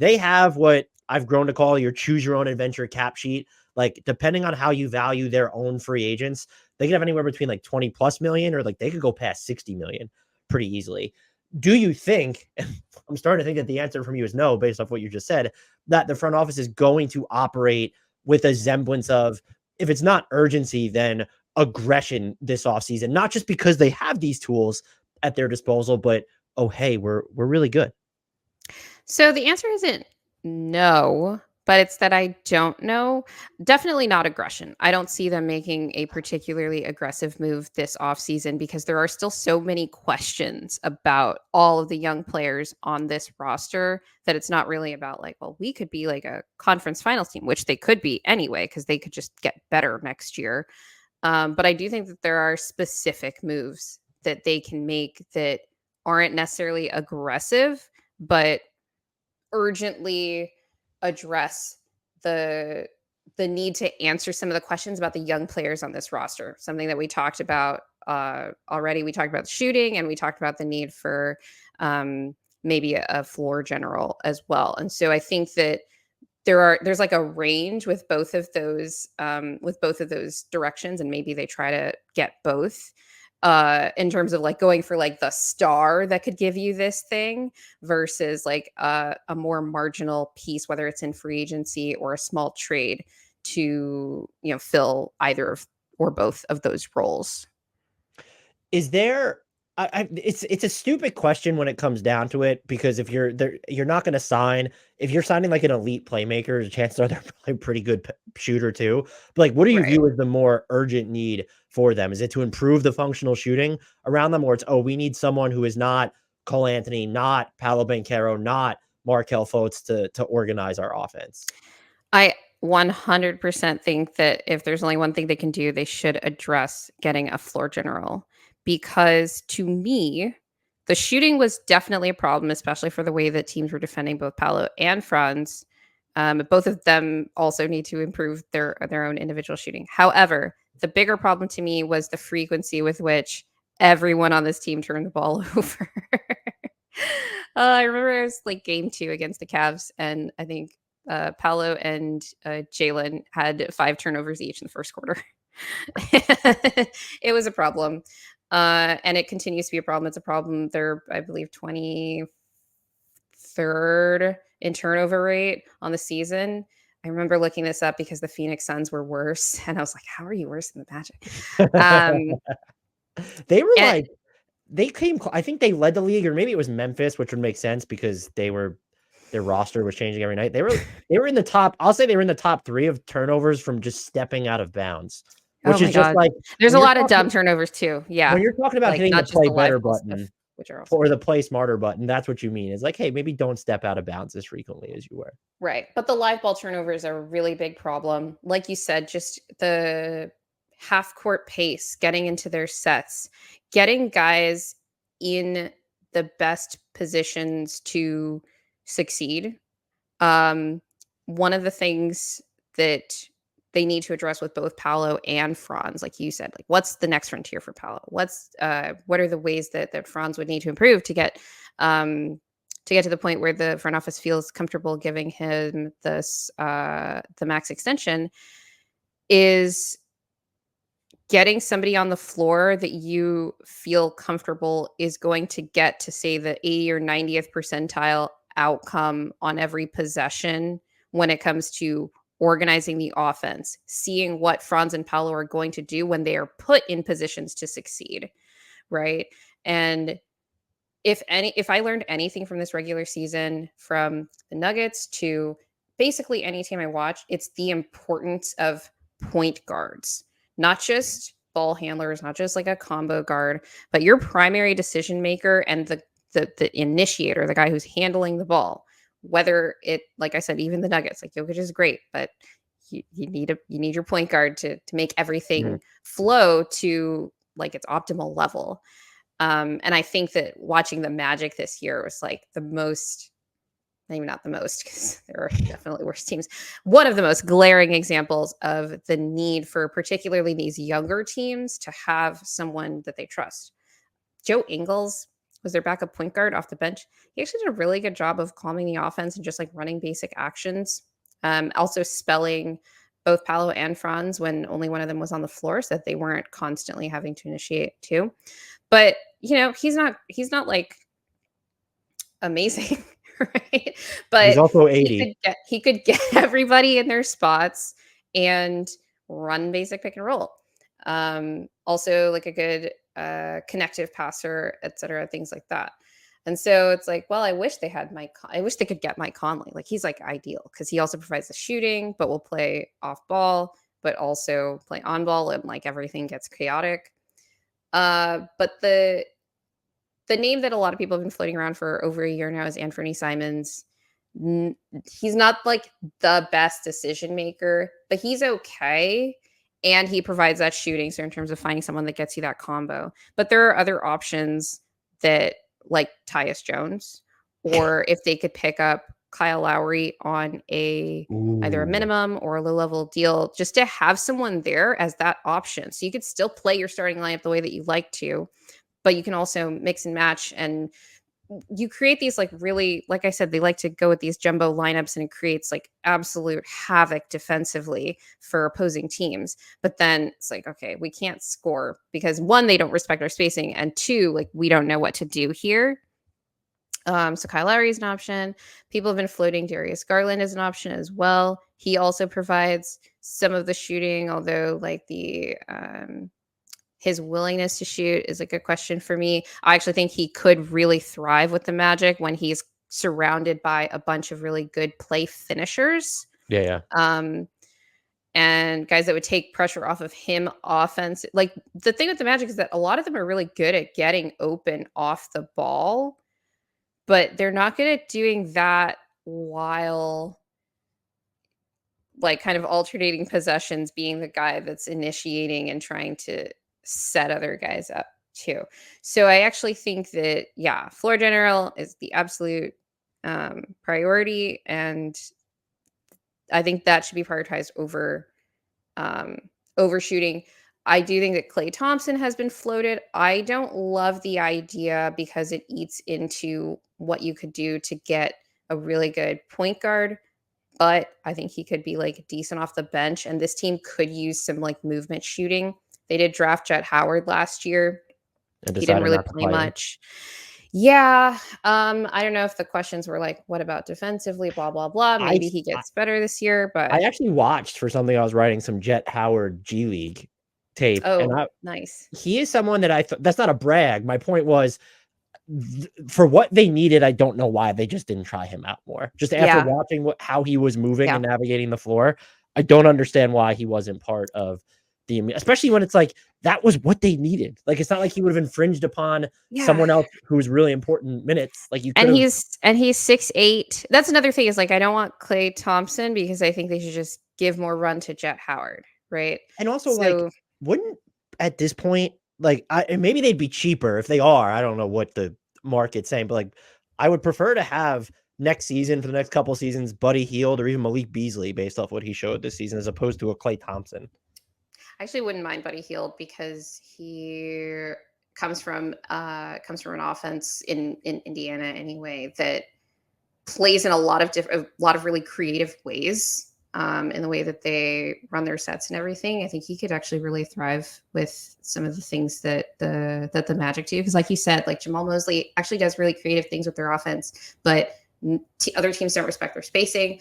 They have what I've grown to call your choose your own adventure cap sheet. Like, depending on how you value their own free agents, they could have anywhere between like 20 plus million, or like they could go past 60 million pretty easily. Do you think, I'm starting to think that the answer from you is no, based off what you just said, that the front office is going to operate with a semblance of, if it's not urgency, then aggression this offseason, not just because they have these tools at their disposal, but, oh, hey, we're really good. So the answer isn't no, but it's that I don't know. Definitely not aggression. I don't see them making a particularly aggressive move this offseason because there are still so many questions about all of the young players on this roster that it's not really about like, well, we could be like a conference finals team, which they could be anyway, because they could just get better next year. But I do think that there are specific moves that they can make that aren't necessarily aggressive, but urgently address the need to answer some of the questions about the young players on this roster. Something that we talked about already. We talked about the shooting, and we talked about the need for maybe a floor general as well. And so I think that there's like a range with both of those directions, and maybe they try to get both in terms of like going for like the star that could give you this thing versus like a more marginal piece, whether it's in free agency or a small trade to, fill either or both of those roles. Is there, it's a stupid question when it comes down to it, because if you're there, you're not going to sign, if you're signing like an elite playmaker, chances are they're probably a pretty good shooter too. But like, what do you Right. view as the more urgent need for them? Is it to improve the functional shooting around them, or it's, oh, we need someone who is not Cole Anthony, not Paolo Banchero, not Markel Fultz to organize our offense? I 100% think that if there's only one thing they can do, they should address getting a floor general. Because to me, the shooting was definitely a problem, especially for the way that teams were defending both Paolo and Franz. Both of them also need to improve their own individual shooting. However, the bigger problem to me was the frequency with which everyone on this team turned the ball over. I remember it was like game 2 against the Cavs, and I think Paolo and Jalen had 5 turnovers each in the first quarter. It was a problem. And it continues to be a problem. It's a problem. They're, I believe, 23rd in turnover rate on the season. I remember looking this up because the Phoenix Suns were worse. And I was like, how are you worse than the Magic? They were And like, I think they led the league, or maybe it was Memphis, which would make sense because their roster was changing every night. They were in the top. I'll say they were in the top 3 of turnovers from just stepping out of bounds, oh which my is just God, like, there's when a you're lot of talking dumb turnovers too. Yeah. when you're talking about Like hitting the not just play the live better ball stuff, button which are also or good. the play smarter button. That's what you mean. It's like, hey, maybe don't step out of bounds as frequently as you were. Right. But the live ball turnovers are a really big problem. Like you said, just the half court pace, getting into their sets, getting guys in the best positions to succeed. Um, One of the things that they need to address with both Paolo and Franz, like you said, like what's the next frontier for Paolo? What are the ways that Franz would need to improve to get to the point where the front office feels comfortable giving him this the max extension is getting somebody on the floor that you feel comfortable is going to get to say the 80 or 90th percentile outcome on every possession when it comes to organizing the offense, seeing what Franz and Paolo are going to do when they are put in positions to succeed, right? And if I learned anything from this regular season, from the Nuggets to basically any team I watch, it's the importance of point guards, not just ball handlers, not just like a combo guard, but your primary decision maker and the initiator, the guy who's handling the ball. Whether it, like I said, even the Nuggets, like Jokic is great, but you need your point guard to make Mhm. everything flow to like its optimal level. And I think that watching the Magic this year was like the most, maybe not the most, because there are definitely worse teams. One of the most glaring examples of the need for particularly these younger teams to have someone that they trust. Joe Ingles was their backup point guard off the bench. He actually did a really good job of calming the offense and just like running basic actions. Also spelling both Paolo and Franz when only one of them was on the floor so that they weren't constantly having to initiate too. But, you know, he's not like amazing, right? He's But also he 80. he could get everybody in their spots and run basic pick and roll. Also like a good connective passer, etc., things like that. And so it's like, well, I wish they had I wish they could get Mike Conley. Like he's like ideal because he also provides the shooting, but will play off ball, but also play on ball and like everything gets chaotic. But the name that a lot of people have been floating around for over a year now is Anthony Simons. He's not like the best decision maker, but he's okay. And he provides that shooting. So, in terms of finding someone that gets you that combo, but there are other options that, like Tyus Jones, or if they could pick up Kyle Lowry on either a Ooh. minimum or a low level deal, just to have someone there as that option. So, you could still play your starting lineup the way that you like to, but you can also mix and match, and you create these like really, like I said, they like to go with these jumbo lineups and it creates like absolute havoc defensively for opposing teams. But then it's like, okay, we can't score because one, they don't respect our spacing, and two, like we don't know what to do here. So Kyle Lowry is an option. People have been floating Darius Garland as an option as well. He also provides some of the shooting, although like the his willingness to shoot is a good question for me. I actually think he could really thrive with the Magic when he's surrounded by a bunch of really good play finishers. Yeah, yeah. And guys that would take pressure off of him offense. Like the thing with the Magic is that a lot of them are really good at getting open off the ball, but they're not good at doing that while like kind of alternating possessions, being the guy that's initiating and trying to set other guys up too. So I actually think that, yeah, floor general is the absolute priority. And I think that should be prioritized over overshooting. I do think that Klay Thompson has been floated. I don't love the idea because it eats into what you could do to get a really good point guard, but I think he could be like decent off the bench. And this team could use some like movement shooting. They did draft Jet Howard last year. And He didn't decided really not to play play him. much. Yeah. I don't know if the questions were like, what about defensively? Blah, blah, blah. Maybe he gets better this year, I but actually watched for something I was writing some Jet Howard G League tape, and oh, nice. he is someone that I thought that's not a brag. My point was for what they needed, I don't know why they just didn't try him out more. Just after Yeah. watching how he was moving Yeah. and navigating the floor, I don't understand why he wasn't part of especially when it's like that was what they needed. Like it's not like he would have infringed upon Yeah. someone else who was really important minutes. Like you could And have. he's 6'8". That's another thing is like I don't want Klay Thompson because I think they should just give more run to Jet Howard, right? And also, like, So wouldn't at this point, like, and maybe they'd be cheaper if they are. I don't know what the market's saying, but like, I would prefer to have next season for the next couple seasons, Buddy Hield or even Malik Beasley based off what he showed this season, as opposed to a Klay Thompson. I actually wouldn't mind Buddy Hield because he comes from an offense in Indiana anyway that plays in a lot of really creative ways in the way that they run their sets and everything. I think he could actually really thrive with some of the things that the Magic do because, like you said, like Jamal Mosley actually does really creative things with their offense, but other teams don't respect their spacing.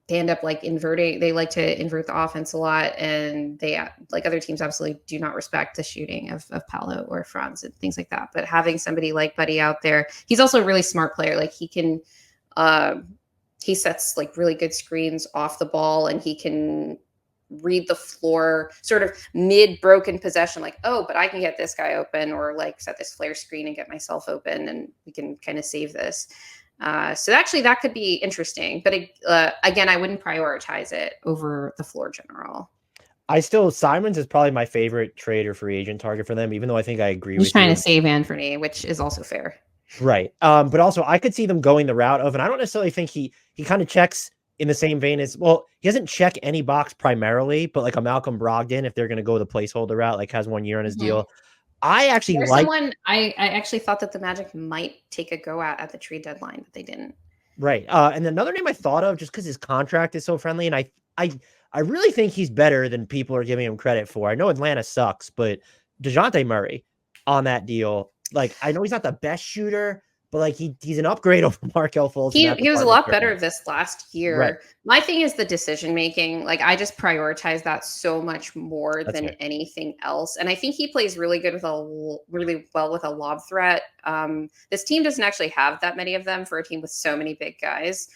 They end up like inverting. They like to invert the offense a lot, and they like other teams absolutely do not respect the shooting of Paolo or Franz and things like that. But having somebody like Buddy out there, he's also a really smart player. Like he sets like really good screens off the ball, and he can read the floor sort of mid broken possession. Like, oh, but I can get this guy open, or like set this flare screen and get myself open, and we can kind of save this. So actually that could be interesting, but again, I wouldn't prioritize it over the floor general. Simons is probably my favorite trade or free agent target for them, even though I think I agree He's with trying you. to save Anthony, which is also fair. Right. But also I could see them going the route of, and I don't necessarily think he kind of checks in the same vein as, well, he doesn't check any box primarily, but like a Malcolm Brogdon, if they're going to go the placeholder route, like has 1 year on his deal. I actually There's like someone I actually thought that the Magic might take a go at the trade deadline, but they didn't. right. And another name I thought of just because his contract is so friendly, and I really think he's better than people are giving him credit for. I know Atlanta sucks, but DeJounte Murray on that deal, like I know he's not the best shooter, but like he's an upgrade over Markelle Fultz in that He was a department. lot better this last Right. year. My thing is the decision making. Like I just prioritize that so much more That's than fair. anything else. And I think he plays really good with really well with a lob threat. This team doesn't actually have that many of them for a team with so many big guys.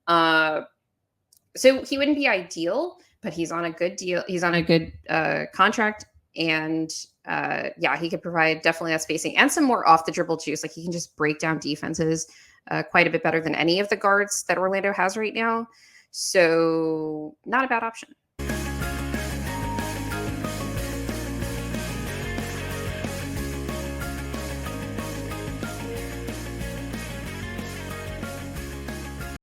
Uh, so he wouldn't be ideal, but he's on a good deal. He's on a good contract, and yeah, he could provide definitely that spacing and some more off the dribble juice. Like he can just break down defenses quite a bit better than any of the guards that Orlando has right now. So not a bad option.